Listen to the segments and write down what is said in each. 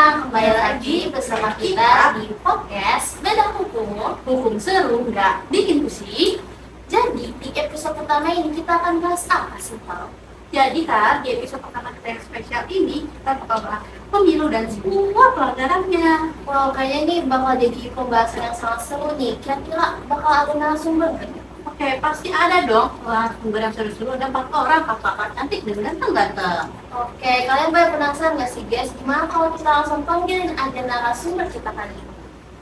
kembali lagi bersama kita di podcast Beda Hukum, Hukum Seru Nggak Bikin Pusing. Jadi di episode pertama ini kita akan bahas apa sih, Pak? Jadi kan di episode pertama kita yang spesial ini kita bakal bahas pemilu dan semua pelanggarannya. Wow, kayaknya ini bakal jadi pembahasan yang sangat seru nih. Kira-kira bakal ada narasumber nggak? Oke, pasti ada dong narasumber yang seru-seru. Ada 4 orang, kakak cantik dan ganteng-ganteng. Oke, kalian banyak penasaran nggak sih guys? Gimana kalau kita langsung panggilin aja narasumber kita kali ini?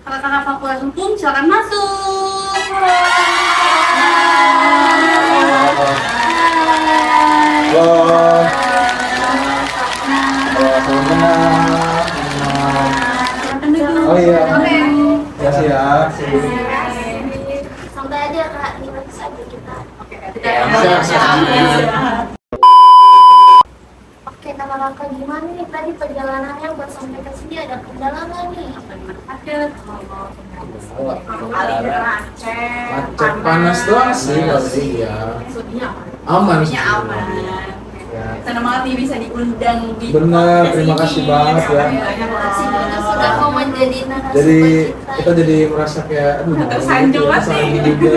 Kakak-kakak fakultas hukum, silakan masuk. Oh iya, makasih ya. Santai aja kak, relax aja kita. Oke, Oke, kakak gimana nih tadi perjalanannya buat sampai ke sini, ada kendala nggak nih? Macet panas doang sih kali ya. Aman sih. Senang banget nih bisa diundang di Bener, terima kasih banget ya. Terima kasih banget sudah mau menjadi narasumber Jadi kita. kita jadi merasa kayak Tersanjung banget nih. tersanjung juga.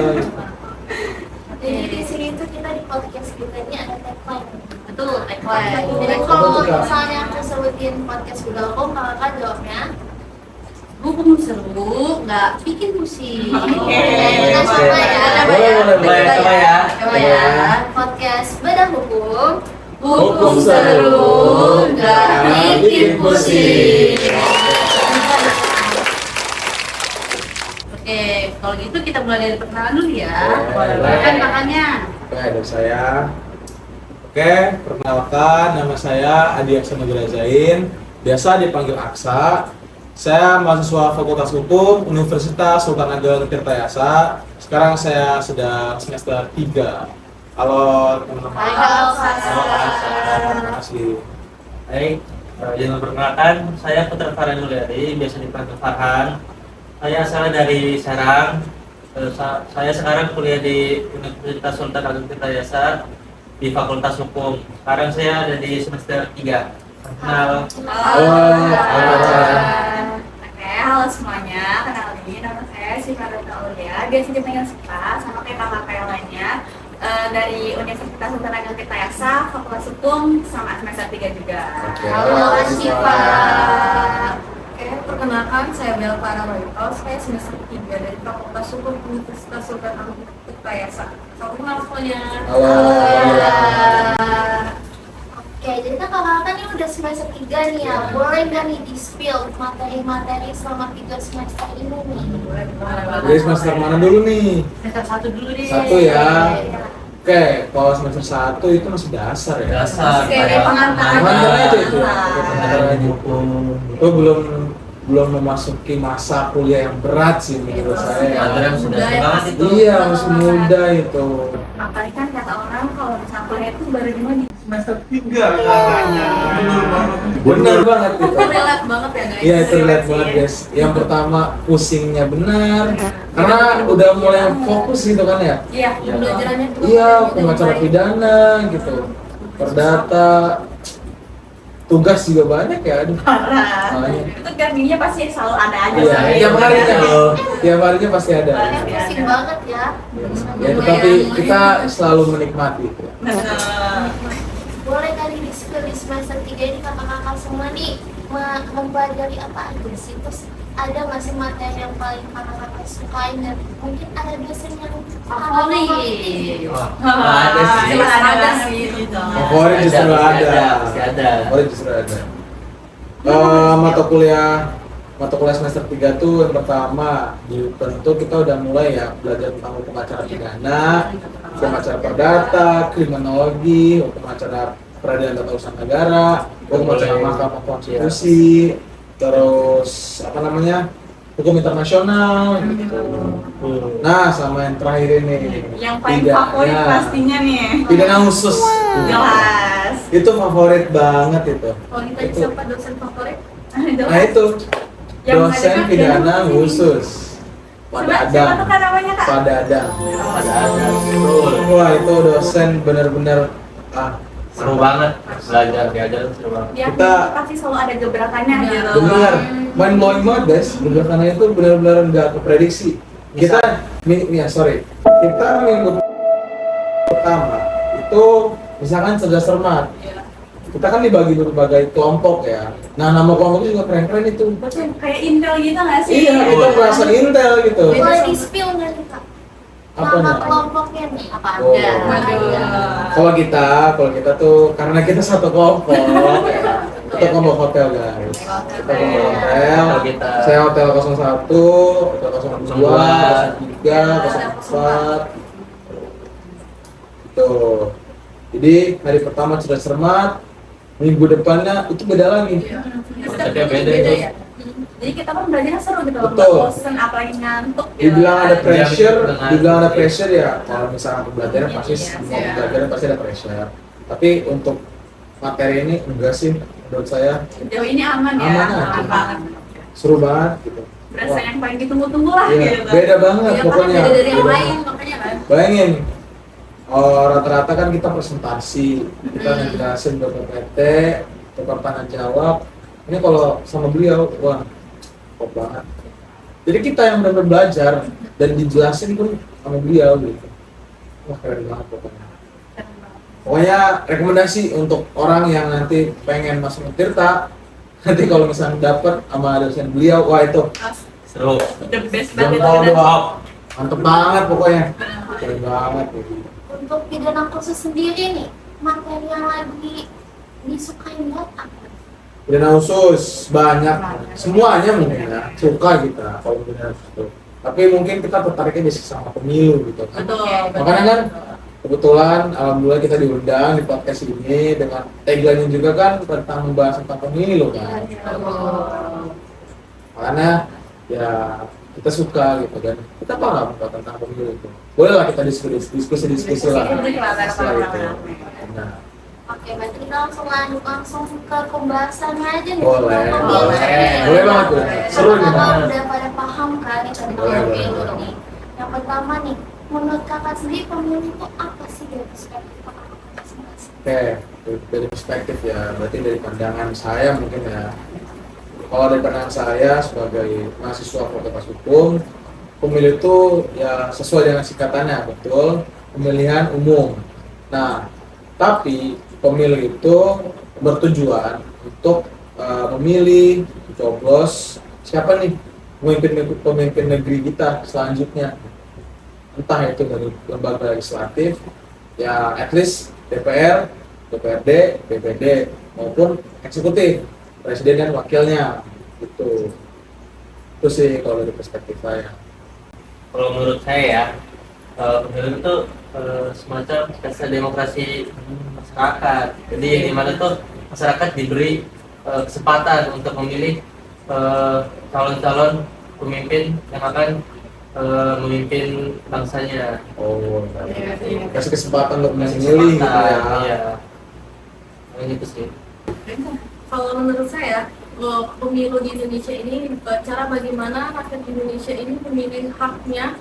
Jadi di sini tuh kita di podcast kita ini ada tagline. betul tagline. Jadi Apa kalau tuh, Kak? misalnya aku sebutin podcast Google Home, kakak jawabnya Hukum seru nggak bikin pusing. Oke, kita coba ya. Boleh. Coba ya. Podcast Beda Hukum, Hukum seru nggak bikin pusing. Oke, kalau gitu kita mulai dari perkenalan dulu ya. Boleh. Kan makanya. Oke, dari saya. Oke, perkenalkan nama saya Adi Aksa Zain, biasa dipanggil Aksa. Saya mahasiswa Fakultas Hukum Universitas Sultan Ageng Tirtayasa. Sekarang saya sudah semester 3. Halo teman-teman. Halo, Terima kasih. Baik, izin memperkenalkan, saya Putra Farhan Mulyadi, biasa dipanggil Farhan. Saya asal dari Serang. Saya sekarang kuliah di Universitas Sultan Ageng Tirtayasa di Fakultas Hukum. Sekarang saya ada di semester 3. Kenal. Halo semuanya, kenalin nama saya Syifa Aulia, biasa dipanggil Syifa, sama kayak kakak yang lainnya dari Universitas Sultan Ageng Tirtayasa, Fakultas Hukum, sama semester 3 juga. Halo, Syifa. Oke, perkenalkan saya Bel Parawaito, saya semester 3 dari Fakultas Hukum Universitas Sultan Ageng Tirtayasa. Salam kenal semuanya. Halo. Oke, jadi kan kakak ini udah semester 3 nih ya. Boleh nggak nih di-spill materi-materi selama 3 semester ini nih? Jadi semester mana dulu nih? Semester 1 dulu deh. 1 ya. Oke, kalau semester 1 itu masih dasar ya. Dasar. Oke, pengantar Pengantar aja itu ya. Pengantar Pengantar aja. hukum. Itu belum memasuki masa kuliah yang berat sih menurut saya. Pengantar yang sudah banget itu. Iya, masih muda itu. Apalagi kan kata orang kalau misalnya kuliah itu baru dimulai di semester 3 katanya. Bener banget itu. relate banget ya guys. Iya, itu relate banget guys. Yang pertama pusingnya benar, karena udah mulai fokus gitu kan ya. Iya, Iya. pembelajarannya tuh Iya, pengacara pidana gitu, perdata, tugas juga banyak ya. Aduh. parah. Makanya. Itu gampingnya pasti selalu ada aja. Iya, sih. tiap harinya pasti ada. Soalnya pusing banget ya. Ya, tetapi kita selalu menikmati itu. Nah, Boleh kali di-spill di semester 3 ini kakak-kakak semua nih mempelajari apa aja sih? Terus ada nggak sih materi yang paling kakak-kakak sukain dan mungkin ada dosen yang favorit. Ada sih. Ada sih gitu. Favorit justru ada. Pasti ada. Favorit justru ada. Mata kuliah semester 3 tuh yang pertama tentu kita udah mulai ya belajar tentang hukum acara pidana, hukum acara perdata, kriminologi, hukum acara peradilan tata usaha negara, hukum acara mahkamah konstitusi, terus apa namanya hukum internasional gitu. Nah sama yang terakhir ini Yang paling favorit pastinya nih. pidana khusus. Jelas. Itu favorit banget itu. Kalau ditanya Itu. siapa dosen favorit? Nah itu Yang dosen ada pidana kan khusus pada Siapa Adam. tuh kan namanya kak? Pada Adam. Ada. Betul. Wah itu dosen benar-benar seru banget belajar diajar seru banget. Ya, Kita- pasti selalu ada gebrakannya gitu. Benar, mind blowing banget guys. Karena itu benar-benar nggak keprediksi. Kita, kita minggu pertama itu misalkan cerdas cermat. Kita kan dibagi berbagai kelompok ya. Nah, nama kelompoknya juga keren-keren itu. Betul, kayak intel gitu nggak sih? Iya, kita merasa intel gitu. Boleh di spill nggak nih kak? Nama Apanya? kelompoknya nih apa Oh. ada? Kalau kita tuh karena kita satu kelompok, ya. Kita kelompok hotel guys. Kita kelompok hotel. Kalau kita Saya hotel 01, hotel 02, 03, 04. Tuh. Jadi hari pertama sudah cermat, minggu depannya itu beda lagi. konsepnya beda ya. Jadi kita pun belajarnya seru gitu loh, Betul. nggak bosen apalagi ngantuk gitu. Dibilang ada pressure, Dengan- dibilang ada pressure ya. Kalau misalnya pembelajaran pasti Iya, semua iya. pembelajaran pasti ada pressure. Tapi untuk materi ini enggak sih menurut saya Sejauh ini aman ya, Aman aja. aman banget. seru banget gitu. Berasa yang paling ditunggu-tunggu lah Iya, gitu. beda banget Ya, pokoknya. beda dari yang Beda lain banget. makanya kan. Bayangin, rata-rata kan kita presentasi, kita ngejelasin ke PPT, tukar tanya jawab. Ini kalau sama beliau, wah, kok banget. Jadi kita yang benar-benar belajar dan dijelasin pun sama beliau gitu. Wah, keren banget pokoknya. Pokoknya rekomendasi untuk orang yang nanti pengen masuk Tirta, nanti kalau misalnya dapat sama dosen beliau, wah itu seru. The best jangan banget mau itu. doa, mantep banget pokoknya, keren banget gitu. Untuk pidana khusus sendiri nih, materi yang lagi disukain banget apa? Pidana khusus banyak, semuanya mungkin ya suka kita kalau pidana khusus itu. Tapi mungkin kita tertariknya di sama pemilu gitu kan. Betul. Makanya kan kebetulan alhamdulillah kita diundang di podcast ini dengan tagline juga kan tentang membahas tentang pemilu kan. Makanya ya kita suka gitu kan. Kita paham kok tentang pemilu itu. Boleh lah kita diskusi lah. Setelah itu. Nah, Oke, berarti kita langsung ke pembahasannya aja nih. Boleh. Tentang Boleh. pemilu. Boleh banget, boleh. Seru nih, Kakak Bang. udah pada paham kan nih tentang Boleh, boleh, pemilu boleh. nih. Yang pertama nih, menurut kakak sendiri pemilu itu apa sih dari perspektif kakak masing-masing? Oke, dari perspektif ya, berarti dari pandangan saya mungkin ya. Kalau dari pandangan saya sebagai mahasiswa Fakultas Hukum, pemilu itu ya sesuai dengan singkatannya, betul, pemilihan umum. Nah, tapi pemilu itu bertujuan untuk memilih, mencoblos siapa nih pemimpin negeri kita selanjutnya. Entah itu dari lembaga legislatif, ya at least DPR, DPRD, DPD maupun eksekutif, presiden dan wakilnya gitu. Itu sih kalau dari perspektif saya. Kalau menurut saya ya, pemilu itu semacam pesta demokrasi masyarakat. Jadi yang dimana tuh masyarakat diberi kesempatan untuk memilih calon-calon pemimpin yang akan memimpin bangsanya. Oh, Iya, iya. kasih kesempatan untuk Kasih memilih gitu kesempatan, ya. Iya. Yang itu sih. Kalau menurut saya, pemilu di Indonesia ini cara bagaimana rakyat Indonesia ini memilih haknya,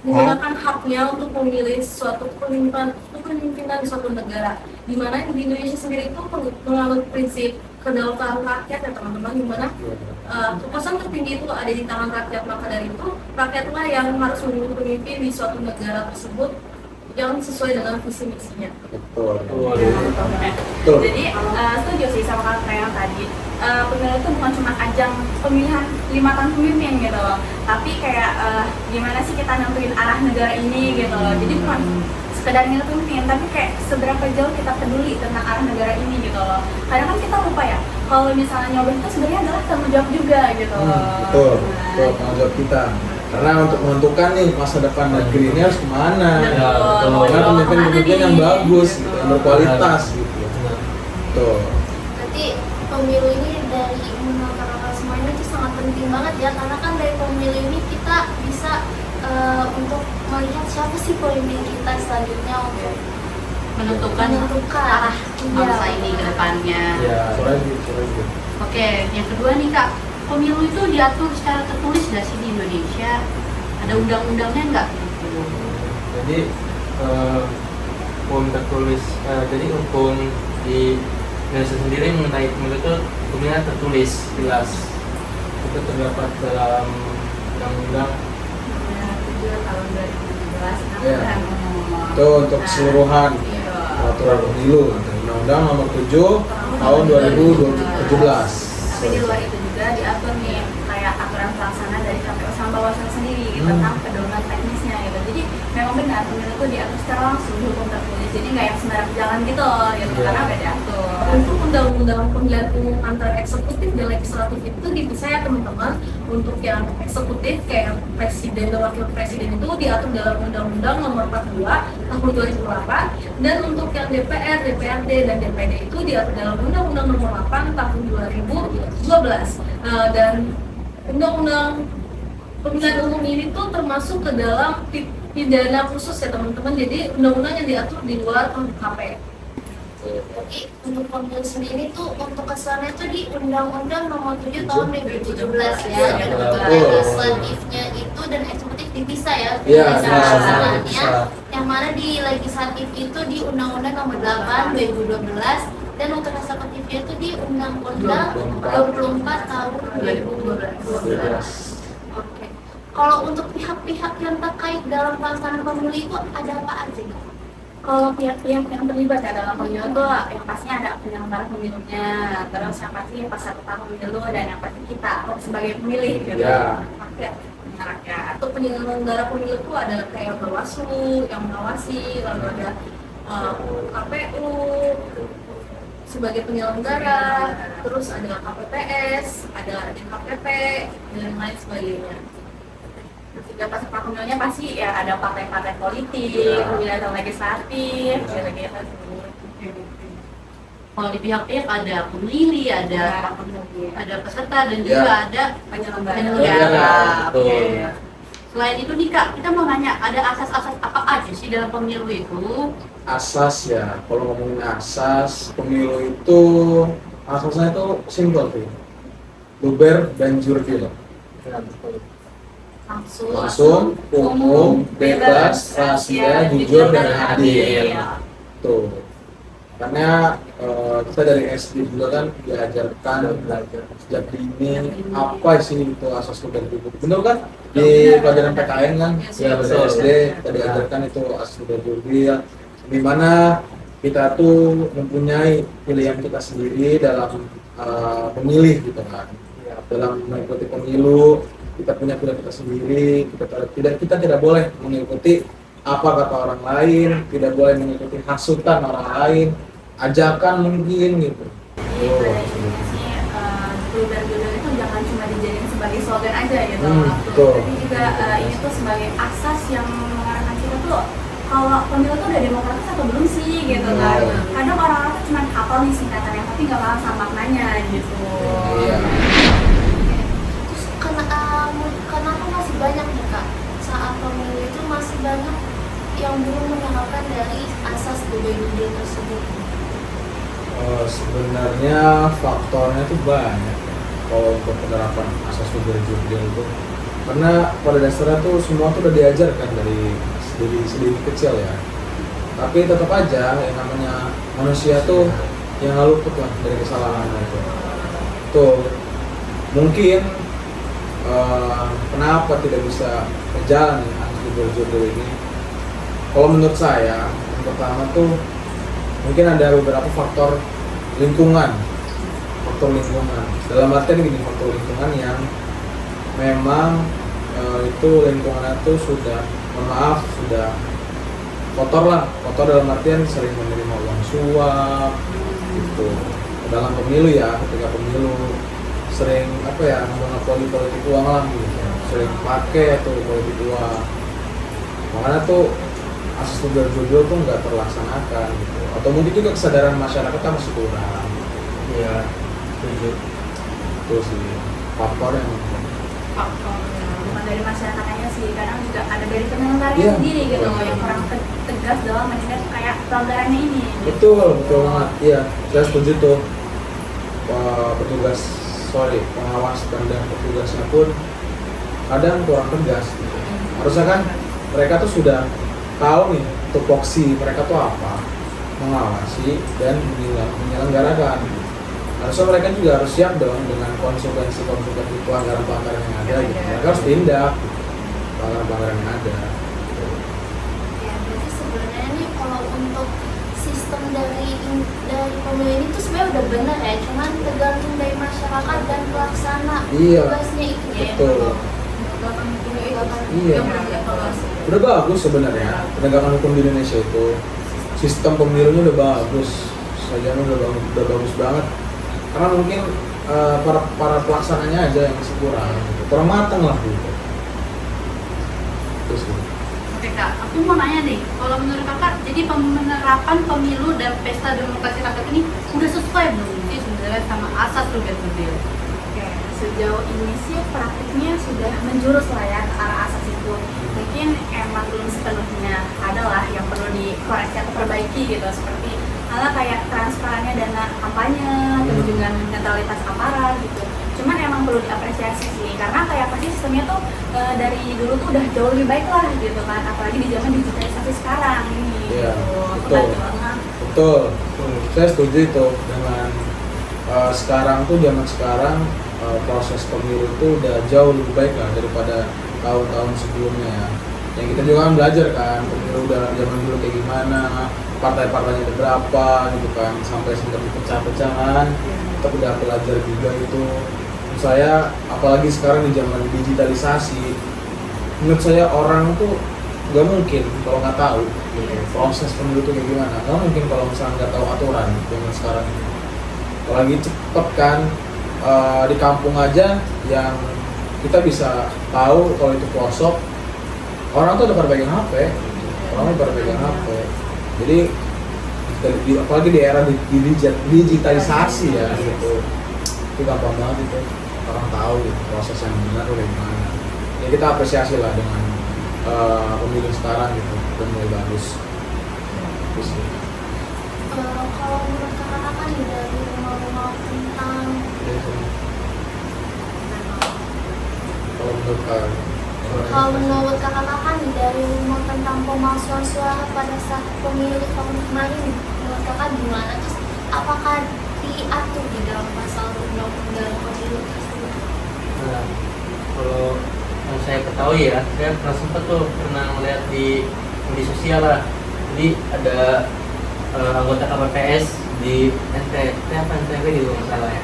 menggunakan haknya untuk memilih suatu kepemimpinan suatu negara. Di mana di Indonesia sendiri itu menganut prinsip kedaulatan rakyat ya teman-teman, di mana kekuasaan tertinggi itu ada di tangan rakyat. Maka dari itu rakyatlah yang harus memilih pemimpin di suatu negara tersebut yang sesuai dengan visi misinya. Betul. Betul. Jadi setuju sih sama kakak yang tadi. Pemilu itu bukan cuma ajang pemilihan 5 tahun pemimpin gitu loh, tapi kayak gimana sih kita nentuin arah negara ini gitu loh. Jadi bukan sekedar nentuin, tapi kayak seberapa jauh kita peduli tentang arah negara ini gitu loh. Kadang kan kita lupa ya, kalau misalnya nyoblos itu sebenarnya adalah tanggung jawab juga gitu loh. Betul, betul tanggung jawab kita. Karena untuk menentukan nih masa depan negeri ini harus kemana. Ya, betul. Karena pemimpin-pemimpin yang bagus, gitu, yang berkualitas gitu. Betul. Berarti pemilu ini dari menurut kakak semuanya itu sangat penting banget ya, karena kan dari pemilu ini kita bisa untuk melihat siapa sih pemimpin kita selanjutnya untuk Menentukan arah bangsa ini ke depannya. Ya, soalnya. Oke, yang kedua nih Kak, pemilu itu diatur secara tertulis nggak sih di Indonesia? Ada undang-undangnya nggak? Jadi hukum tertulis. Jadi hukum di Indonesia sendiri mengenai pemilu itu hukumnya tertulis jelas. Itu terdapat dalam undang-undang. Ya, 7 tahun 2017 Ya. kan. Itu untuk keseluruhan peraturan pemilu. Undang-Undang nomor 7 tahun 2017. Tapi di luar itu juga diatur nih kayak aturan pelaksana dari KPU sama Bawaslu sendiri gitu, tentang pedoman teknisnya gitu. Jadi memang benar pemilu itu diatur secara langsung di hukum tertulis. Jadi nggak yang sembarang jalan gitu, karena udah diatur. Untuk undang-undang pemilihan umum antara eksekutif dan legislatif itu dipisah ya teman-teman. Untuk yang eksekutif kayak presiden dan wakil presiden itu diatur dalam undang-undang nomor 42 tahun 2008, dan untuk yang DPR, DPRD dan DPD itu diatur dalam undang-undang nomor 8 tahun 2012. Dan undang-undang pemilihan umum ini tuh termasuk ke dalam pidana khusus ya teman-teman. Jadi undang-undang yang diatur di luar KUHP. Jadi untuk pemilu sendiri tuh untuk kesannya tuh di Undang-Undang Nomor 7 Tahun 2017 ya. Iya, Dan betul. untuk legislatifnya itu dan eksekutif dipisah ya. Iya, Pelaksanaannya. bisa. Yang mana di legislatif itu di Undang-Undang Nomor 8 2012 dan untuk eksekutifnya itu di Undang-Undang 24 Tahun 2012. Oke. Kalau untuk pihak-pihak yang terkait dalam pelaksanaan pemilu itu ada apa aja? Kak? Kalau pihak-pihak yang terlibat ya dalam pemilu itu yang pastinya ada penyelenggara pemilunya, terus yang pasti peserta pemilu, dan yang pasti kita sebagai pemilih gitu. Ya. Rakyat, rakyat. Atau penyelenggara pemilu itu ada kayak Bawaslu yang mengawasi, lalu ada KPU sebagai penyelenggara, terus ada KPPS, ada DKPP dan lain sebagainya. Juga peserta pemilunya pasti ya ada partai-partai politik, Ya. kemudian ada legislatif, gitu-gitu. Kalau di pihak-pihak ada pemilih, ada peserta dan Ya. juga ada Penyelenggara. penyelenggara. Betul. Oke. Selain itu nih Kak, kita mau nanya ada asas-asas apa aja sih dalam pemilu itu? Asas ya, kalau ngomongin asas pemilu itu asasnya itu simple sih, luber dan jurdil, langsung, umum, bebas, rahasia, jujur dan adil. Tuh, karena kita dari SD juga kan diajarkan sejak dini apa sih itu asas luber jurdil, bener kan? Di pelajaran PKN kan, ya dari betul. SD kita diajarkan itu asas luber jurdil, di mana kita tuh mempunyai pilihan kita sendiri dalam memilih gitu kan, dalam mengikuti pemilu kita punya pilihan kita sendiri, kita tidak boleh mengikuti apa kata orang lain, tidak boleh mengikuti hasutan orang lain, ajakan mungkin gitu. Jadi pada intinya sih luber jurdil itu jangan cuma dijadiin sebagai slogan aja gitu, betul. tapi juga ini tuh sebagai asas yang mengarahkan kita tuh kalau pemilu tuh udah demokratis atau belum sih gitu kan. Kadang orang-orang tuh cuma hafal nih singkatannya tapi nggak paham sama maknanya gitu. Iya. Terus kenapa masih banyak nih Kak saat pemilu itu masih banyak yang belum menerapkan dari asas luber-jurdil tersebut? Sebenarnya faktornya tuh banyak ya, kalau untuk penerapan asas luber jurdil itu, karena pada dasarnya tuh semua tuh udah diajarkan dari sedikit kecil ya, tapi tetap aja yang namanya manusia tuh yang nggak luput lah dari kesalahan itu. Tuh mungkin kenapa tidak bisa berjalan ya asas luber jurdil ini? Kalau menurut saya, yang pertama tuh mungkin ada beberapa faktor lingkungan. Dalam artian gini, faktor lingkungan yang memang itu lingkungannya tuh sudah, mohon maaf, sudah kotor lah. Kotor dalam artian sering menerima uang suap gitu. Dalam pemilu ya, ketika pemilu sering apa ya, monopoli politik uang lah gitu. Sering pakai tuh politik uang. Makanya tuh asas luber jurdil tuh nggak terlaksanakan gitu, atau mungkin juga kesadaran masyarakat kan masih kurang. Iya, setuju. Itu sih faktor yang Faktornya bukan dari masyarakatnya sih, kadang juga ada dari penyelenggaranya Iya. sendiri gitu loh yang kurang tegas dalam menindak kayak pelanggarannya ini. betul banget. Iya, saya setuju tuh. Pengawas dan petugasnya pun kadang kurang tegas gitu. Harusnya kan mereka tuh sudah tahu nih tupoksi mereka tuh apa, mengawasi dan menyelenggarakan. Harusnya mereka juga harus siap dong dengan konsekuensi pelanggaran-pelanggaran yang ada gitu. Mereka harus tindak pelanggaran-pelanggaran yang ada. Ya, berarti sebenarnya nih kalau untuk sistem dari pemilu ini tuh sebenarnya udah benar ya, cuman tergantung dari masyarakat dan pelaksana Iya, tugasnya itu ya. betul. Penegakan hukumnya itu Iya. yang perlu dievaluasi. Udah bagus sebenarnya penegakan hukum di Indonesia itu, sistem pemilunya udah bagus, sajanya udah bagus banget. Karena mungkin para pelaksananya aja yang masih kurang matang lah gitu. Terus gitu. Oke kak, aku mau nanya nih, kalau menurut kakak, jadi penerapan pemilu dan pesta demokrasi rakyat ini udah sesuai belum sih sebenarnya sama asas Berdil? Oke, sejauh ini sih praktiknya sudah menjurus lah ya ke arah asas itu. Mungkin emang belum sepenuhnya, adalah yang perlu dikoreksi atau perbaiki gitu, seperti hal kayak transparannya dana kampanye, terus juga netralitas aparat gitu. Cuman emang perlu diapresiasi sih, karena kayak pasti sistemnya tuh dari dulu tuh udah jauh lebih baik lah gitu kan, apalagi di zaman digitalisasi sekarang ini. Iya, gitu. betul. Betul, saya setuju itu dengan sekarang proses pemilu itu udah jauh lebih baik lah daripada tahun-tahun sebelumnya ya. Yang kita juga kan belajar kan, pemilu udah zaman dulu kayak gimana, partai-partainya ada berapa gitu kan, sampai sistem pecah-pecahan, kita udah belajar juga itu. Menurut saya, apalagi sekarang di zaman digitalisasi, menurut saya orang tuh nggak mungkin kalau nggak tahu gitu, proses pemilu itu kayak gimana. Nggak mungkin kalau misalnya nggak tahu aturan zaman sekarang ini. Apalagi cepet kan, di kampung aja yang kita bisa tahu kalau itu pelosok, orang tuh udah pada pegang HP, orang udah pada pegang HP. Jadi apalagi di era digitalisasi ya gitu, itu gampang banget itu orang tahu gitu, proses yang benar udah gimana. Ya kita apresiasi lah dengan pemilu sekarang gitu, udah mulai bagus. Terus gitu. Kalau menurut kakak kan dari rumah-rumah tentang Kalau menurut kalian, kalau menurut kakak kan dari rumah tentang pemalsuan suara pada saat pemilu tahun kemarin, menurut kakak gimana? Terus apakah diatur di dalam pasal undang-undang pemilu tersebut? Nah, kalau yang saya ketahui ya, saya pernah sempat tuh melihat di media sosial lah. Jadi ada anggota KPPS di NTT apa NTT gitu nggak salah ya.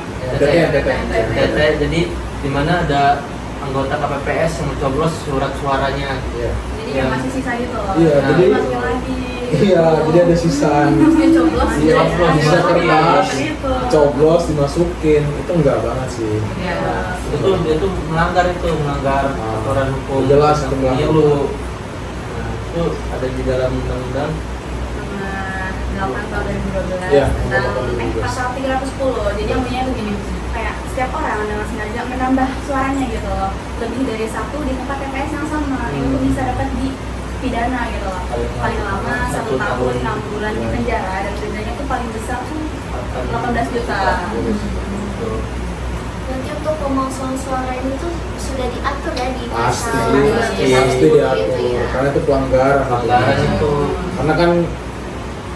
NTT. Jadi di mana ada anggota KPPS yang mencoblos surat suaranya. Iya. Jadi yang masih sisa gitu loh. Iya, Nah, jadi- masukin lagi. Iya, jadi ada sisa Masukin coblos. Iya, Coblos, bisa kertas, Gitu. coblos dimasukin, itu enggak banget sih. Iya. Itu melanggar aturan hukum Jelas itu melanggar. pemilu. Nah, itu ada di dalam undang-undang. Nomor 8 tahun 2012 Iya, tentang nomor 8 pasal 310. Jadi yang bunyinya begini, kayak setiap orang dengan sengaja menambah suaranya gitu loh, lebih dari satu di tempat TPS yang sama, itu bisa dapat dipidana gitu loh. Paling lama 1 tahun 6 bulan di penjara, dan dendanya itu paling besar tuh 18 juta. Tuh. Berarti untuk pemalsuan suara ini tuh sudah diatur ya di Pasti, pasal pasti 221 diatur, gitu ya. karena itu pelanggaran. Pelanggaran itu. Karena kan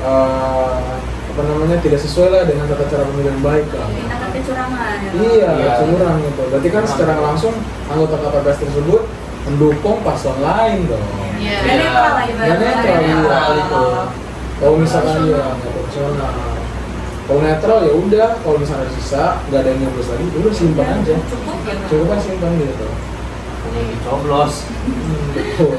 apa namanya tidak sesuai lah dengan tata cara pemilu yang baik kan. Tindakan kecurangan gitu. Iya, Iya. curang gitu. Berarti kan secara langsung anggota KPPS tersebut mendukung paslon lain dong. Iya. Dan netral lah ibaratnya. Dan netral, iya. Netral itu. Kalau misalkan dia nggak profesional, kalau netral ya udah. Kalau misalnya ada sisa, nggak ada yang nyoblos lagi, udah simpan aja. Cukup gitu. Coba kan simpan gitu. Hanya dicoblos. Betul.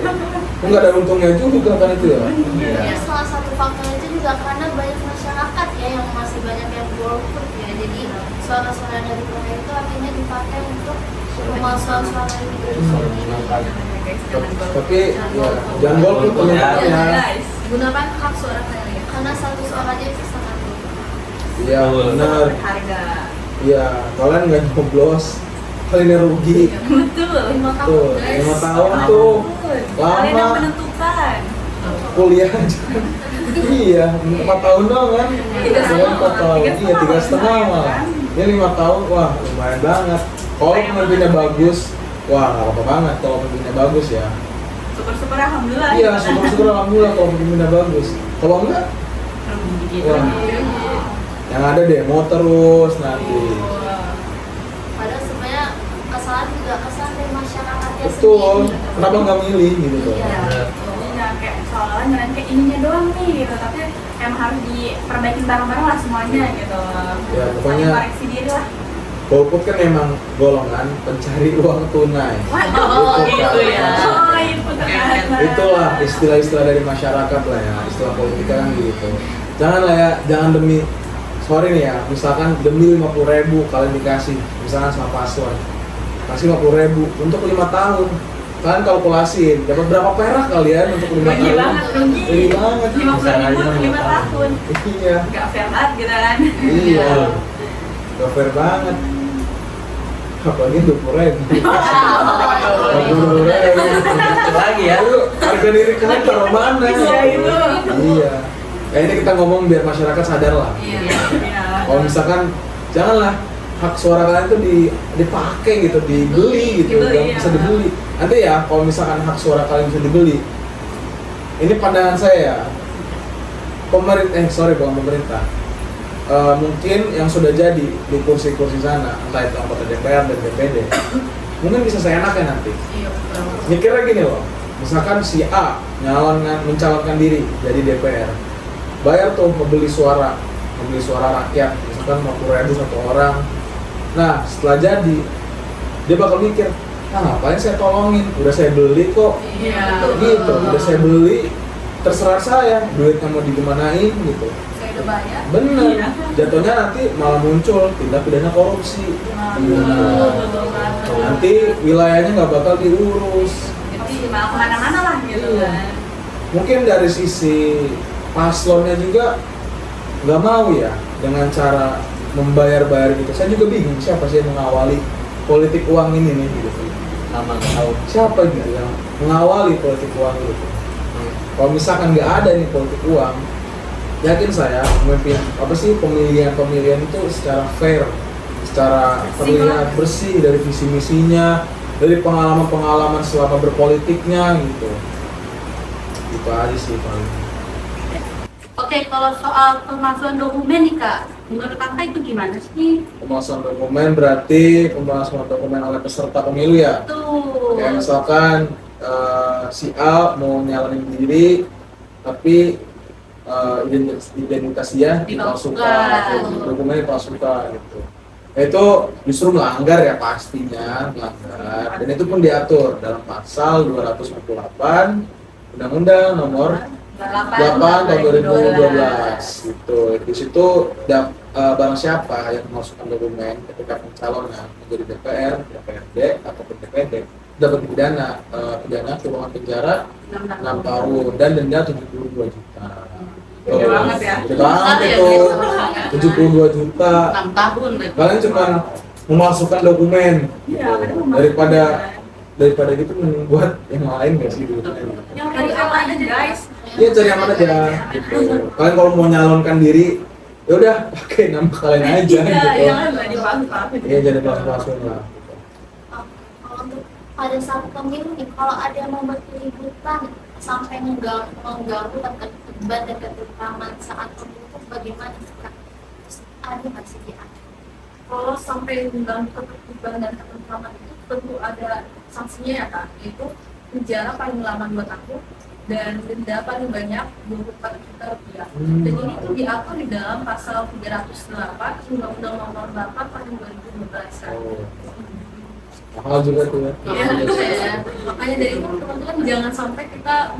Nggak ada untungnya juga kan itu ya. Ya, salah satu faktor itu juga karena banyak masyarakat ya yang masih banyak yang golput ya. Jadi suara-suara dari mereka itu akhirnya dipakai untuk pemalsuan suara itu. Tapi ya jangan golput teman-teman ya. Guys, gunakan hak suara kalian. Karena satu suara aja itu sangat penting. Iya benar. Berharga. Iya, kalian nggak nyoblos, kalian rugi. Betul. 5 tahun Tuh, guys. 5 tahun tuh Kalian yang lama. menentukan. Kuliah aja. Iya, 4 tahun doang kan? 4 tahun. Iya, 3,5 malah. Ini 5 tahun, wah lumayan banget. Kalau pemimpinnya bagus, wah nggak apa-apa banget kalau pemimpinnya bagus ya. Syukur-syukur alhamdulillah. Iya, syukur-syukur alhamdulillah kalau pemimpinnya bagus. Kalau enggak, wah, yang ada demo terus nanti. Padahal sebenarnya kesalahan juga kesalahan dari masyarakatnya Betul, sendiri. kenapa nggak milih gitu tuh? Iya. Iya, kayak soalnya nyalain kayak ininya doang nih gitu, tapi emang harus diperbaiki bareng-bareng lah semuanya gitu. Ya, pokoknya- Saling koreksi diri lah. Golput kan emang golongan pencari uang tunai. Waduh, Gitu ya. Oh, itu ternyata. Itulah istilah-istilah dari masyarakat lah ya, istilah politika kan gitu. Jangan lah ya, jangan demi, sorry nih ya, misalkan demi 50.000 kalian dikasih, misalkan sama paslon, kasih 50.000 untuk 5 tahun. Kalian kalkulasiin, dapat berapa perak kalian untuk 5 Rugi tahun? banget, rugi. Rugi banget. 50.000 5 tahun. Iya, Gak fair banget gitu kan. iya. Gak fair banget. Apalagi 20.000. 20.000. Lagi ya. Lu harga diri kalian taruh mana? Iya, itu. Iya. Ini kita ngomong biar masyarakat sadar lah. Iya. Kalau misalkan janganlah hak suara kalian tuh dipakai gitu, dibeli gitu, Dibeli, yang iya. bisa dibeli. Nanti ya kalau misalkan hak suara kalian bisa dibeli, ini pandangan saya ya. Bukan pemerintah. Mungkin yang sudah jadi di kursi-kursi sana, entah itu anggota DPR dan DPD, mungkin bisa seenaknya nanti. Iya, betul. Mikirnya gini loh, misalkan si A mencalonkan diri jadi DPR, bayar tuh membeli suara rakyat, misalkan 50.000 satu orang. Nah setelah jadi, dia bakal mikir, ngapain saya tolongin, udah saya beli kok, Iya. gitu, udah saya beli, terserah saya, duitnya mau digimanain gitu. Saya udah bayar. Bener, Iya. jatuhnya nanti malah muncul tindak pidana korupsi. Betul banget. Nanti wilayahnya nggak bakal diurus. Jadi malah kemana-mana lah gitu Iya. kan. Mungkin dari sisi paslonnya juga nggak mau ya dengan cara membayar-bayar gitu. Saya juga bingung siapa sih yang mengawali politik uang ini nih gitu. Sama nggak tahu. Siapa gitu yang mengawali politik uang gitu. Kalau misalkan nggak ada nih politik uang, yakin saya pemilihan itu secara fair, secara terlihat bersih dari visi misinya, dari pengalaman selama berpolitiknya gitu. Itu aja sih paling. Oke, kalau soal pemalsuan dokumen nih Kak, menurut Kakak itu gimana sih? Pemalsuan dokumen berarti pemalsuan dokumen oleh peserta pemilu ya. Tuh. Kayak misalkan si A mau nyalonin diri, tapi identitas dia dipalsukan, dokumennya dipalsukan gitu. Itu justru melanggar ya, pastinya melanggar. Dan itu pun diatur dalam pasal 248 Undang-Undang Nomor 8 tahun 2012 gitu. Di situ barang siapa yang memasukkan dokumen ketika pencalonan menjadi DPR, DPRD ataupun DPD dapat pidana kurungan penjara 6 tahun dan denda 72 juta. Gede banget ya. Gede banget itu. 72 juta. 6 tahun berarti. Kalian cuma memasukkan dokumen Iya, gitu. bener. daripada gitu membuat yang lain gak sih dokumen. Yang dari awal aja guys. Iya, cari yang mana aja gitu. Kalian kalau mau nyalonkan diri, ya udah pakai nama kalian aja Iya, gitu. jangan lah dibangkit. Iya, jadi palsu-palsuin lah. Kalau untuk pada saat pemilu nih, kalau ada yang membuat keributan sampai mengganggu ketertiban dan ketentraman saat pemilu itu bagaimana sih Kak? Terus ada nggak sih diatur? Kalau sampai mengganggu ketertiban dan ketentraman itu tentu ada sanksinya ya Kak, yaitu penjara paling lama 2 tahun dan denda paling banyak 24 juta rupiah. Dan ini tuh diatur di dalam pasal 308 Undang-Undang Nomor 8 tahun 2012 Kak. Oh. Mahal juga tuh ya. Iya, ya. Makanya dari itu teman-teman jangan sampai kita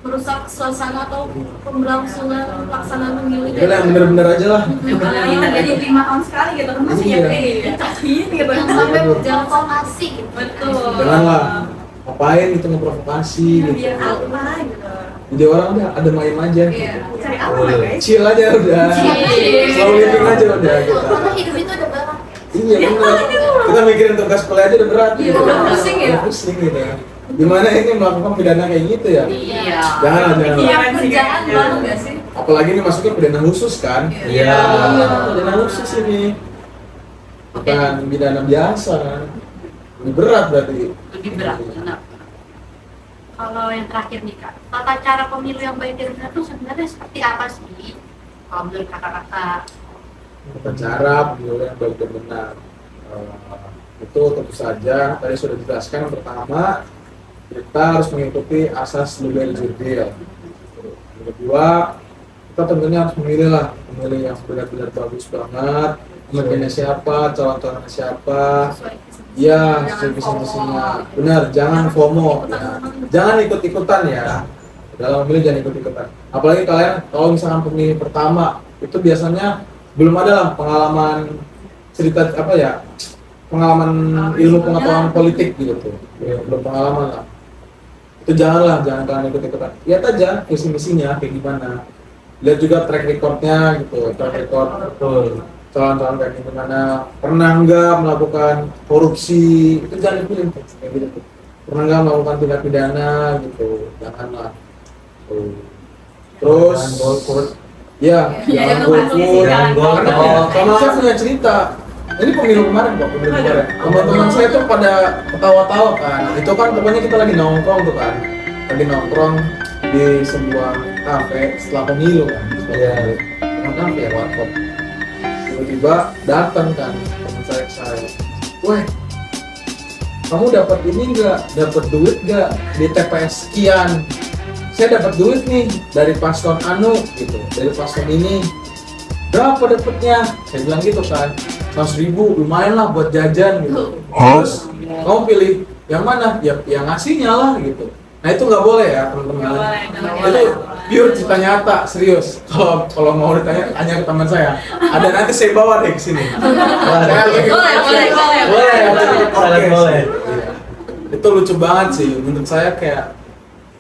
merusak suasana atau pemberlangsungan pelaksanaan pemilu. Udah lah, yang bener-bener aja lah. Kita jadi 5 tahun sekali gitu kan masih Iya. ya cakin gitu. Yang sampai memprovokasi gitu. Betul. Jangan lah, ngapain gitu ngeprovokasi gitu. Biar apa gitu. Jadi orang udah ada main aja. Iya, cari apa lah guys. Chill aja udah. Chill. Slow living aja udah gitu. Karena hidup itu udah berat. Iya benar. Kita mikirin tugas kuliah aja udah berat. Iya, gitu. udah pusing ya. Udah pusing gitu. Gimana ini melakukan pidana kayak gitu ya? Iya. Jangan lah, jangan lah. Iya, Kerjaan sih, baru nggak sih? Apalagi ini masuknya pidana khusus kan? Iya. Pidana khusus ini. Bukan pidana biasa kan? Lebih berat berarti. Lebih berat. Benar. kalau yang terakhir nih Kak, tata cara pemilu yang baik dan benar itu sebenarnya seperti apa sih? Kalau menurut kakak-kakak. Tata cara pemilu yang baik dan benar. Itu tentu saja tadi sudah dijelaskan. Yang pertama, kita harus mengikuti asas luber jurdil. Yang kedua, kita tentunya harus memilih yang benar-benar bagus banget, pemimpinnya siapa, calon-calonnya siapa. Ya, sesuai visi misinya. Benar, jangan FOMO ya. Jangan ikut-ikutan ya. Dalam memilih jangan ikut-ikutan. Apalagi kalian kalau misalkan pemilih pertama, itu biasanya belum ada lah pengalaman cerita apa ya? Pengalaman ilmu pengetahuan politik gitu tuh. Ya, belum pengalaman lah. Itu jangan kalian ikut-ikutan. Lihat aja visi misinya kayak gimana. Lihat juga track recordnya gitu, track record betul. Calon-calon kayak gimana, pernah nggak melakukan korupsi, itu jangan dipilih kayak gitu. Pernah nggak melakukan tindak pidana gitu, janganlah. Terus, ya, jangan golput. Karena saya punya cerita. Ini pemilu kemarin kok, pemilu kemarin. Teman-teman saya tuh pada ketawa-tawa kan. Itu kan pokoknya kita lagi nongkrong tuh kan, lagi nongkrong di sebuah kafe setelah pemilu kan. Iya. Kafe ya, warkop. Tiba-tiba datang kan teman saya, weh, kamu dapat ini nggak, dapat duit nggak di TPS sekian? Saya dapat duit nih dari paslon anu gitu, dari paslon ini. Berapa dapatnya? Saya bilang gitu kan, 100.000, lumayan lah buat jajan gitu. Terus kamu pilih yang mana? Ya yang ngasihnya lah gitu. Nah itu nggak boleh ya teman-teman. Itu pure cerita nyata, serius. Kalau mau ditanya, tanya ke teman saya. Ada nanti saya bawa deh ke sini. Boleh. Itu lucu banget sih. Menurut saya kayak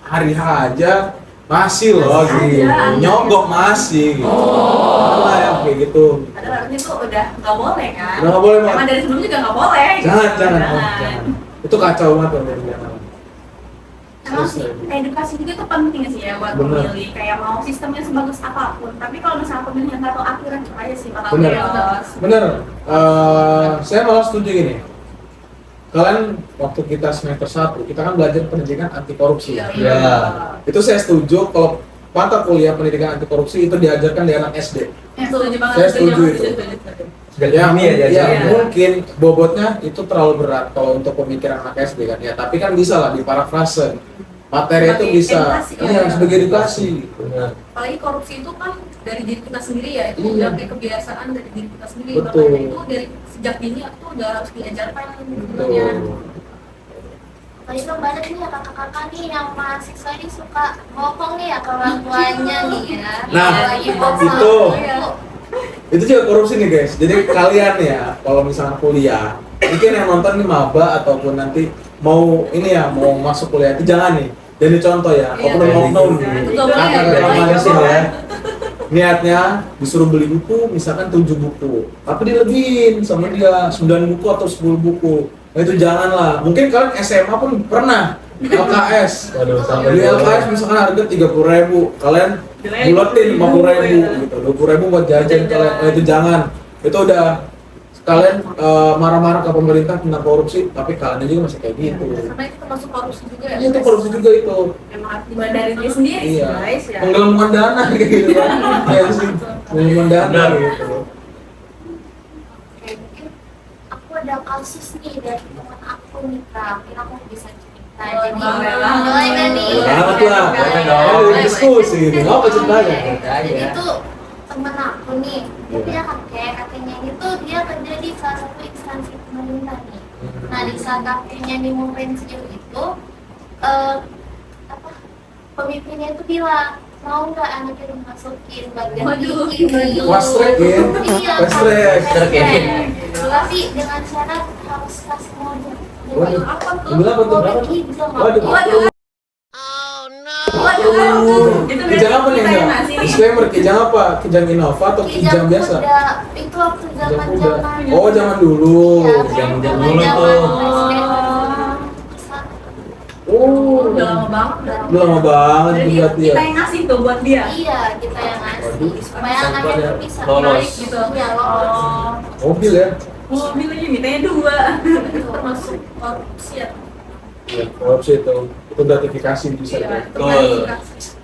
hari H aja masih loh, gitu. Nyogok masih. Gitu. Malah yang kayak gitu. Padahal itu udah nggak boleh kan? Udah nggak boleh banget. Emang dari sebelumnya juga nggak boleh. Jangan. Itu kacau banget loh. Emang sih, edukasi juga tuh penting sih ya buat pemilih. Kayak mau sistemnya sebagus apapun, tapi kalau misalnya pemilihnya nggak tahu aturan, aja sih bakal chaos. Bener. Saya malah setuju gini. Kalian waktu kita semester 1, kita kan belajar pendidikan anti korupsi. Iya. Itu saya setuju kalau mata kuliah pendidikan anti korupsi itu diajarkan di anak SD. Setuju banget. Saya setuju itu. Ya, mungkin bobotnya itu terlalu berat kalau untuk pemikiran anak SD kan ya, tapi kan bisa lah diparafrase. Materi itu bisa. Ini harus sebagai edukasi. Apalagi korupsi itu kan dari diri kita sendiri ya, itu udah kayak kebiasaan dari diri kita sendiri. Betul. Makanya itu dari sejak dini itu udah harus diajarkan sebenarnya. Apalagi kan banyak nih ya kakak-kakak nih yang mahasiswa ini suka ngomong nih ya ke orang tuanya nih ya. Nah, Lagi bosan. itu juga korupsi nih guys. Jadi kalian ya kalau misalnya kuliah, mungkin yang nonton nih maba ataupun nanti mau ini ya mau masuk kuliah itu jangan nih. Jadi contoh ya, oknum-oknum kakak-kakak manusia ya. Niatnya disuruh beli buku misalkan 7 buku, tapi dilebihin sama dia 9 buku atau 10 buku. Nah, itu janganlah. Mungkin kalian SMA pun pernah LKS. Beli LKS misalkan harga 30.000, kalian buletin 50.000 gitu, 20.000 buat jajan kalian. Nah, itu jangan. Itu udah kalian marah-marah ke pemerintah tentang korupsi, tapi kalian juga masih kayak gitu. Karena itu termasuk korupsi juga ya. Iya, itu korupsi juga itu. Emang harus Dimulai dari diri sendiri sih Iya. guys ya. Penggelembungan dana kayak gitu kan. Iya sih. Penggelembungan dana gitu. Oke, mungkin aku ada kasus nih dari teman aku nih Kak, mungkin aku bisa cerita. Jadi boleh nggak nih? Banget lah. Kalau diskusi ini, apa ceritanya? Jadi tuh temen aku nih, dia punya kakeknya ini tuh dia kerja di salah satu instansi pemerintah nih. Nah di saat kakeknya nih mau pensiun itu, pemimpinnya itu bilang mau nggak anaknya dimasukin bagian ini. Fast track ya? Iya, Fast track. tapi dengan syarat harus kasih modal. Waduh, apa tuh? Gimana apa tuh? Modal kijang. Waduh. Itu Kijang apa nih kita yang enggak? ngasih. Disclaimer, kijang apa? Kijang Innova atau kijang biasa? Kuda. Itu waktu Kijang kuda. zaman-zaman. Oh, zaman dulu. Zaman dulu tuh. Oh, Udah lama banget. udah lama banget Jadi berarti ya. kita yang ngasih tuh buat dia. Iya, kita yang ngasih Waduh. supaya anaknya tuh bisa Lolos. naik gitu. Iya, lolos. Mobil ya. Mobilnya mintanya 2. Itu termasuk korupsi ya. Iya, korupsi itu gratifikasi bisa Iya, tuh. itu gratifikasi.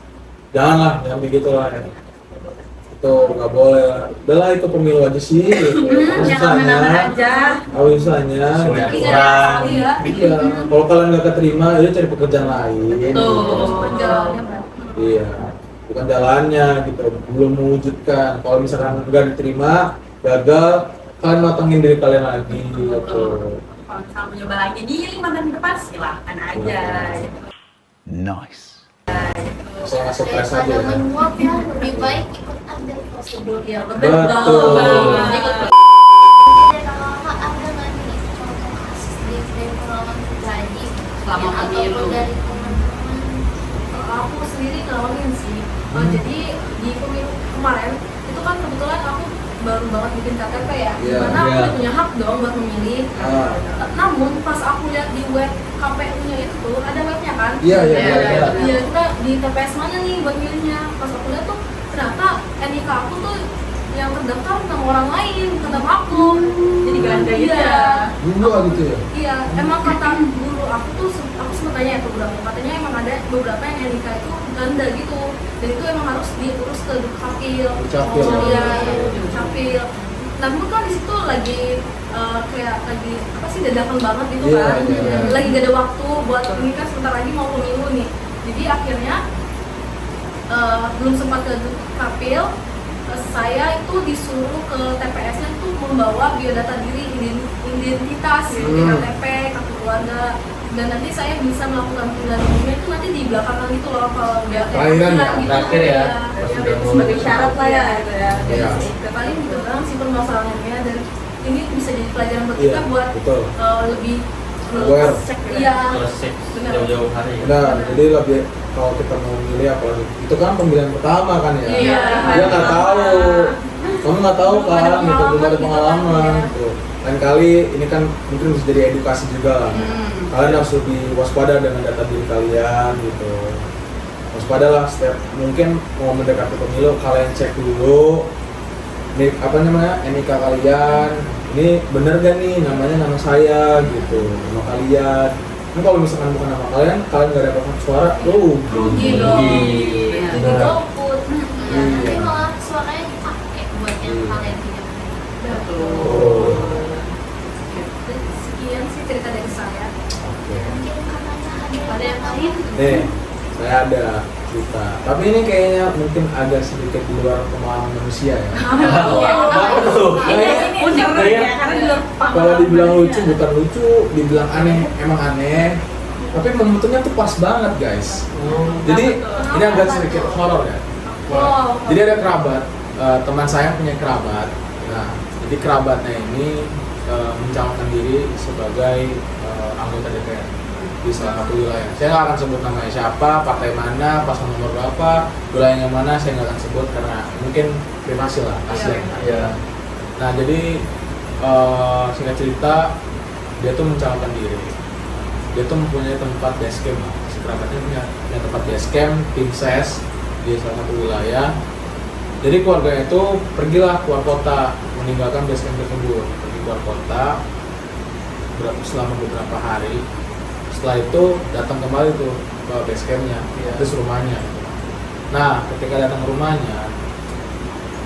Janganlah, jangan begitu lah ya. Itu nggak boleh lah. Udahlah itu pemilu aja sih. Gitu. Jangan main-main aja. Usahanya. Kurang. Iya. Iya, kalau kalian nggak keterima, ya cari pekerjaan lain. Perjalanannya berat. Iya, bukan jalannya gitu, belum mewujudkan. Kalau misalkan nggak diterima, gagal, kalian matangin diri kalian lagi gitu. Kalau misalnya mau nyoba lagi di 5 tahun ke depan silahkan aja. Gitu. Nice. Saya nggak stres aja Daripada ya. menyuap ya, lebih baik ikut ada prosedur Iya, Betul. Ikut dari lama ada nggak nih contoh kasus dari pengalaman pribadi Selama yang ataupun pemilu. dari teman-teman? Aku sendiri ngalamin sih. Jadi di pemilu kemarin itu kan kebetulan aku baru banget bikin KTP ya. Iya, Karena aku iya. udah punya hak dong buat memilih. Ah. Namun pas aku lihat di web KPU-nya itu ada webnya kan. Iya, iya, Iya, iya. Iya, kita di TPS mana nih buat milihnya. Pas aku lihat tuh ternyata NIK aku tuh yang terdaftar nama orang lain, kata aku. Jadi ganda gitu ya. Dua gitu ya. Iya, emang kata guru aku tuh, aku sempat tanya ya ke guru aku, katanya emang ada beberapa yang nikah itu ganda gitu, dan itu emang harus diurus ke Dukcapil. Dukcapil. Iya, Dukcapil. Namun kan di situ lagi kayak lagi apa sih dadakan banget gitu Iya, kan, iya. lagi gak ada waktu buat ini kan sebentar lagi mau pemilu nih, jadi akhirnya belum sempat ke Dukcapil. Saya itu disuruh ke TPS-nya tuh membawa biodata diri, identitas, seperti KTP, kartu keluarga, dan nanti saya bisa melakukan pilihan umumnya itu nanti di belakangan itu loh kalau udah Kelahiran ya, gitu, terakhir ya, iya. pas Iya, udah mau Sebagai syarat lah ya gitu ya. Iya. Paling gitu doang sih permasalahannya, dan ini bisa jadi pelajaran buat Iya, kita buat betul. lebih Aware. Iya. Selesai Benar. jauh-jauh hari. Nah, jadi lebih kalau kita mau milih apalagi itu kan pemilihan pertama kan ya. Iya. Dia nggak tahu, kamu nggak tahu kan, gitu belum ada pengalaman. Gitu. Lain kali ini kan mungkin bisa jadi edukasi juga lah. Kalian harus lebih waspada dengan data diri kalian gitu. Waspadalah setiap mungkin mau mendekati pemilu kalian cek dulu. Nih apa namanya NIK kalian. Ini bener gak nih namanya nama saya gitu, nama kalian. Ini kalau misalkan bukan nama kalian nggak dapat hak suara, Rugi dong. Iya. Jadi Nah. golput. Ya, nanti malah suaranya dipakai buat yang Iya. kalian tidak pilih. Oh. Sekian sih cerita dari saya. Oke. Mungkin katanya Ada yang lain? Nih, saya ada cerita. Tapi ini kayaknya mungkin agak sedikit di luar pemahaman manusia ya. Apa tuh? Kayaknya Unik Iya. ya, karena di luar kalau dibilang lucu bukan lucu, dibilang aneh emang aneh. Tapi momentumnya tuh pas banget guys. Jadi ini agak sedikit horor ya. Wow. Jadi ada kerabat, teman saya punya kerabat. Nah, jadi kerabatnya ini mencalonkan diri sebagai anggota DPR di salah satu wilayah. Saya nggak akan sebut namanya siapa, partai mana, paslon nomor berapa, wilayahnya mana, saya nggak akan sebut karena mungkin privasi lah, asli. Iya. Nah, jadi singkat cerita, dia tuh mencalonkan diri. Dia tuh mempunyai tempat base camp lah. Si kerabatnya punya tempat base camp, tim ses di salah satu wilayah. Jadi keluarga itu pergilah keluar kota, meninggalkan base camp tersebut, pergi keluar kota selama beberapa hari. Setelah itu datang kembali tuh ke base campnya, terus rumahnya. Nah, ketika datang ke rumahnya,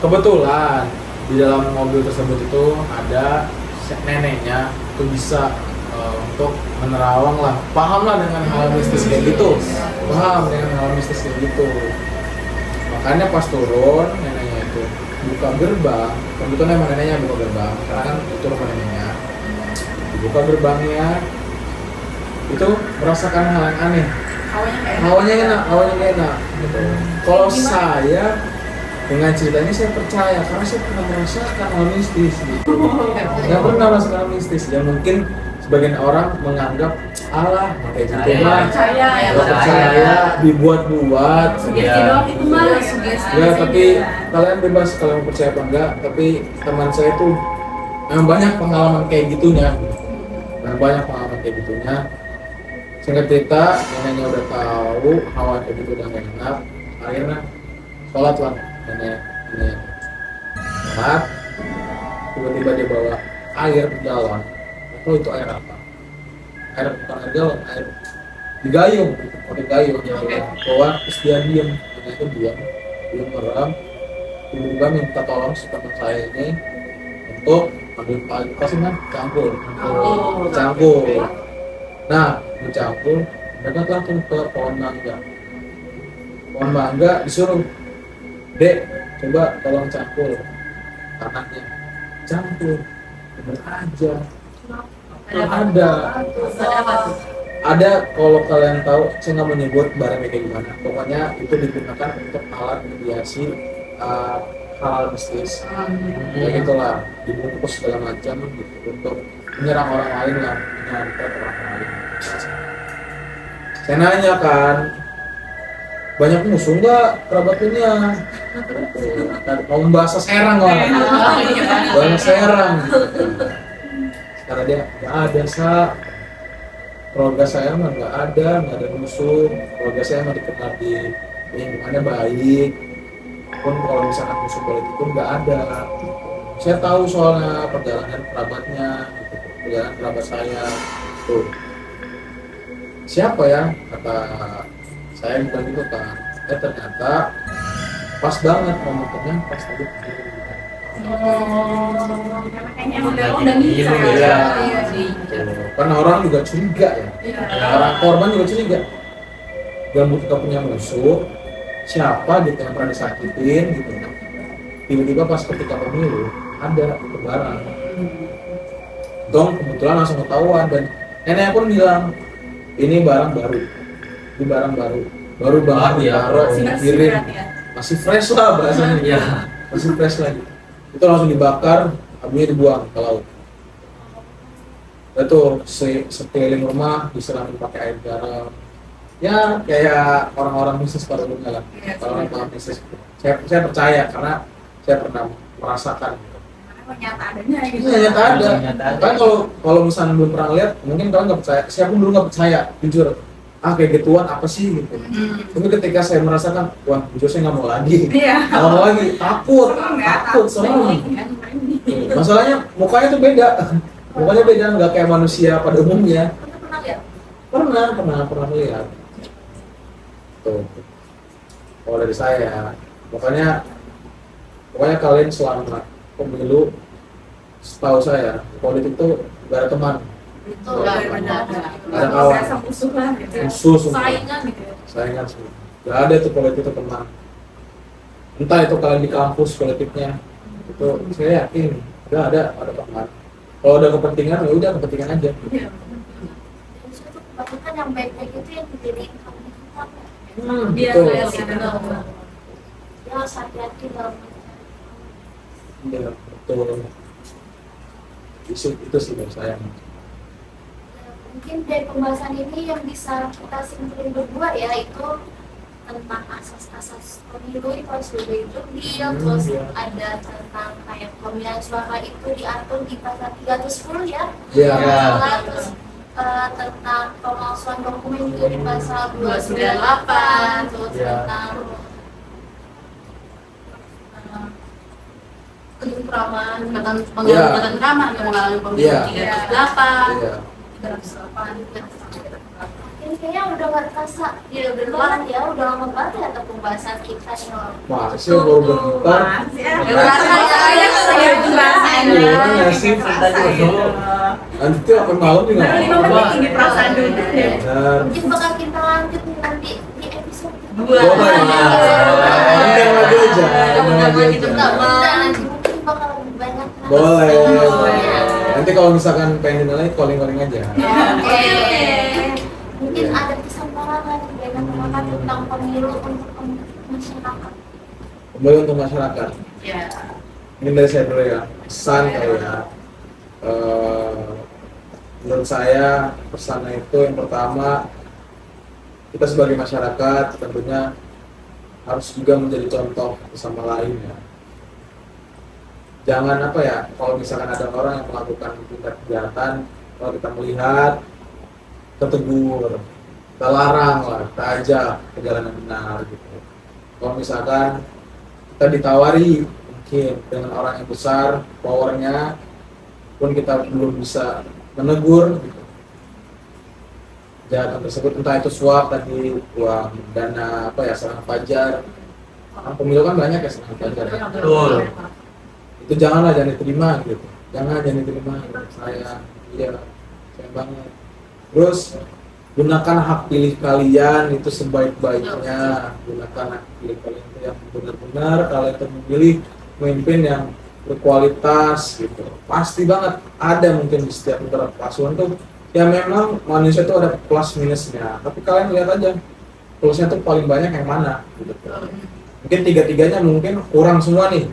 kebetulan di dalam mobil tersebut itu ada neneknya itu bisa untuk menerawang lah, paham lah dengan hal mistis kayak gitu, paham dengan hal mistis kayak gitu. Makanya pas turun neneknya itu buka gerbang, kebetulan emang neneknya buka gerbang, karena kan itu rumah neneknya. Dibuka gerbangnya, itu merasakan hal yang aneh. Hawanya enak gitu. Kalau saya dengan ceritanya saya percaya karena saya pernah merasakan hal mistis gitu. Saya pernah merasakan hal mistis dan mungkin sebagian orang menganggap Allah kayak gitu mah. percaya ya. Nggak percaya, dibuat-buat. Sugesti doang itu mah sugesti. Ya, tapi kalian bebas kalau mau percaya apa enggak. Tapi teman saya tuh yang banyak pengalaman kayak gitunya. Yang banyak pengalaman kayak gitunya. Singkat cerita, neneknya udah tahu hawa kayak gitu udah gak enak. Akhirnya sholat lah nenek. Sholat, tiba-tiba dia bawa air ke galon. Oh itu air apa? Air bukan air galon, air digayung, pakai gayung, keluar terus dia diam, itu diam merem, tiba-tiba minta tolong si teman saya ini untuk ambil apa sih man? Cangkul. Nah, mencangkul, mereka langsung ke pohon mangga disuruh, Dek, coba tolong cangkul tanahnya, cangkul, bener aja. Ada kalau kalian tahu, saya nggak menyebut barangnya kayak gimana, pokoknya itu digunakan untuk alat mediasi halal mistis, ya gitulah, dibungkus segala macam gitu, untuk menyerang orang lain lah, menyantet orang lain. Saya nanya kan, banyak musuh nggak kerabatnya? Mau membahas serang lah, banyak serang. Karena dia nggak ada keluarga saya mah nggak ada musuh, keluarga saya mah dikenal di lingkungannya baik, pun kalau misalkan musuh politik pun nggak ada. Saya tahu soalnya perjalanan kerabatnya, gitu. Perjalanan kerabat saya tuh siapa ya, kata saya bilang gitu kan, ternyata pas banget momennya pas tadi. Kayaknya udah bisa. Iya. Karena orang juga curiga ya. Orang korban juga curiga. Gak punya musuh, siapa gitu yang pernah disakitin gitu. Tiba-tiba pas ketika pemilu ada itu barang. Dong kebetulan langsung ketahuan dan neneknya pun bilang ini barang baru. Ini barang baru banget ditaruh, dikirim. Masih fresh lah bahasanya. Iya. Masih fresh lagi. Itu langsung dibakar, abunya dibuang ke laut. Itu sekeliling rumah disiramin pakai air garam. Ya kayak orang-orang bisnis pada umumnya lah. Kalau orang paham bisnis, saya percaya karena saya pernah merasakan. Nyata adanya gitu. Iya, nyata ada. Kan kalau misalnya belum pernah lihat, mungkin kalian nggak percaya. Saya pun dulu nggak percaya, jujur. Kayak gituan apa sih gitu. Tapi ketika saya merasakan, wah jujur saya nggak mau lagi. Nggak mau lagi, takut serem. Masalahnya mukanya tuh beda. Mukanya beda, nggak kayak manusia pada umumnya. Pernah lihat. Tuh. Kalau dari saya, pokoknya kalian selama pemilu, setahu saya politik tuh gak ada teman. Betul, benar. Ada kawan. Musuh lah gitu. Musuh semua. Saingan gitu ya. Saingan semua. Gak ada tuh politik itu teman. Entah itu kalian di kampus politiknya, itu saya yakin gak ada teman. Kalau ada kepentingan, ya udah kepentingan aja. Bahkan yang baik-baik itu yang dipilihin kamu kita. Dia Betul. kayak gitu. Ya harus hati-hati dalam Iya, betul. Itu sih menurut saya. mungkin dari pembahasan ini yang bisa kita simpulin berdua ya itu tentang asas-asas pemilu itu harus lebih detail, terus ada tentang kayak pemilihan suara itu diatur di pasal 310 ya. Iya. Terus tentang pemalsuan dokumen itu di pasal 298, terus Ya. tentang Ketentraman, pengalaman ramah atau pengalaman pemilu Iya. 308. Iya. 308. ini kayaknya udah nggak terasa ya udah banget ya udah lama banget ya atau pembahasan kita nih. Masih baru bentar. Kurang nggak sih? Nanti tuh apa malam juga nggak 5 apa-apa. menit ini perasaan dulu deh. Benar. Mungkin bakal kita lanjut nanti di episode Boleh. Undang lagi aja. Undang lagi aja. nanti mungkin bakal lebih banyak. Boleh. Iya. Nanti kalau misalkan pengen dinilai calling aja. Oke. Mungkin Iya. ada pesan moral dari bapak tentang pemilu untuk masyarakat. Kembali untuk masyarakat. Ya. Ini dari saya dulu ya. Pesan kali ya. Menurut saya pesannya itu yang pertama, kita sebagai masyarakat tentunya harus juga menjadi contoh bersama lain ya. Jangan apa ya, kalau misalkan ada orang yang melakukan tindak kejahatan, kalau kita melihat, kita tegur, kita larang lah, kita ajak ke jalan yang benar gitu. Kalau misalkan kita ditawari mungkin dengan orang yang besar, powernya, pun kita belum bisa menegur gitu. kejahatan tersebut, entah itu suap tadi, uang dana apa ya, serangan fajar. Kan pemilu kan banyak ya serangan fajar ya. Betul. Itu jangan diterima gitu, jangan diterima. Saya sayang banget. Terus gunakan hak pilih kalian itu sebaik-baiknya. Gunakan hak pilih kalian itu yang benar-benar kalian itu memilih pemimpin yang berkualitas gitu. Pasti banget ada mungkin di setiap negara pasukan tuh ya, memang manusia itu ada plus minusnya, tapi kalian lihat aja plusnya tuh paling banyak yang mana gitu. Mungkin tiga-tiganya mungkin kurang semua nih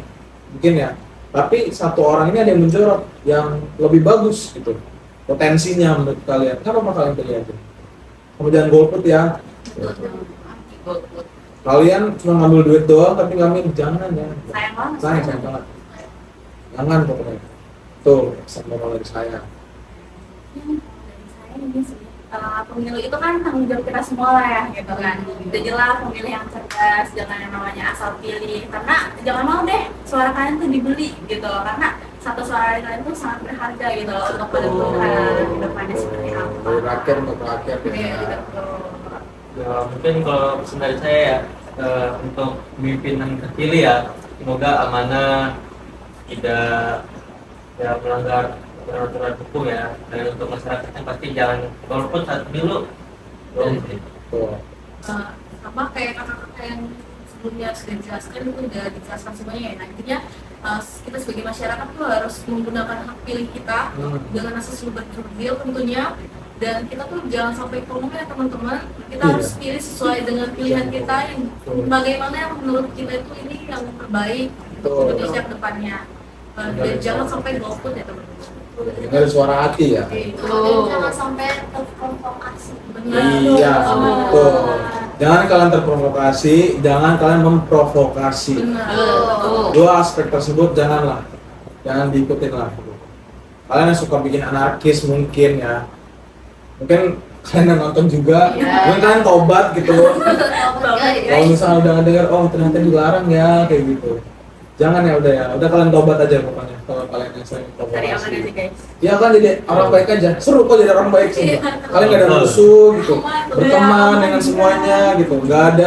mungkin ya, tapi satu orang ini ada yang menjorok yang lebih bagus gitu potensinya menurut kalian. Kenapa kalian pilih aja? Kamu jangan golput ya. Kalian cuma ngambil duit doang tapi kami jangan ya. Sayang banget. Sayang banget. Jangan pokoknya. Tuh, pesan moral dari saya. Saya ini sih, pemilu itu kan tanggung jawab kita semua lah ya, gitu kan. Udah jelas pemilih yang cerdas, jangan yang namanya asal pilih. Karena jangan mau deh suara kalian tuh dibeli gitu loh. Karena satu suara dari kalian tuh sangat berharga gitu loh untuk menentukan kedepannya seperti apa. Dari rakyat untuk rakyat Iya, ya. betul. Ya, mungkin kalau pesan dari saya ya, untuk pemimpinan terpilih ya, semoga amanah, tidak ya melanggar aturan hukum ya, dan untuk masyarakatnya pasti jangan golput saat pemilu. Tuh. Sama kayak kakak-kakak yang sebelumnya sudah dijelaskan, itu udah dijelaskan semuanya ya. Nah, intinya kita sebagai masyarakat tuh harus menggunakan hak pilih kita dengan asas berjurdil tentunya, dan kita tuh jangan sampai promo ya teman-teman. Kita Iya. harus pilih sesuai dengan pilihan kita yang bagaimana yang menurut kita itu ini yang terbaik Betul. Indonesia ke depannya. Dan jangan sampai golput ya teman-teman. Dengar suara hati ya. Dan jangan sampai terprovokasi. Iya, betul. Jangan kalian terprovokasi, jangan kalian memprovokasi. Benar. Dua aspek tersebut jangan diikutin lah. Kalian yang suka bikin anarkis mungkin ya, mungkin kalian yang nonton juga, mungkin kalian tobat gitu. Kalau misalnya udah ngedenger, oh ternyata dilarang ya kayak gitu, jangan ya, udah kalian tobat aja pokoknya. Kalau kalian yang sering Cari aman provokasi, aja guys. ya kan jadi orang baik aja, seru kok jadi orang baik sih. Kalian gak ada musuh gitu, berteman dengan semuanya gitu, nggak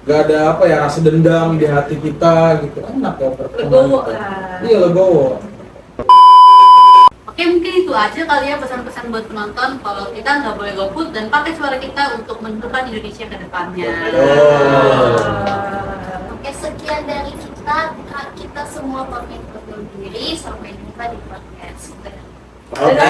ada apa ya, rasa dendam di hati kita gitu, enak ya berteman. Legowo gitu. lah. Iya, legowo. Oke, mungkin itu aja kali ya pesan-pesan buat penonton, kalau kita nggak boleh golput dan pakai suara kita untuk menentukan Indonesia ke depannya. Oke, sekian dari kita semua pamit undur diri. Sampai jumpa di podcast. Oke.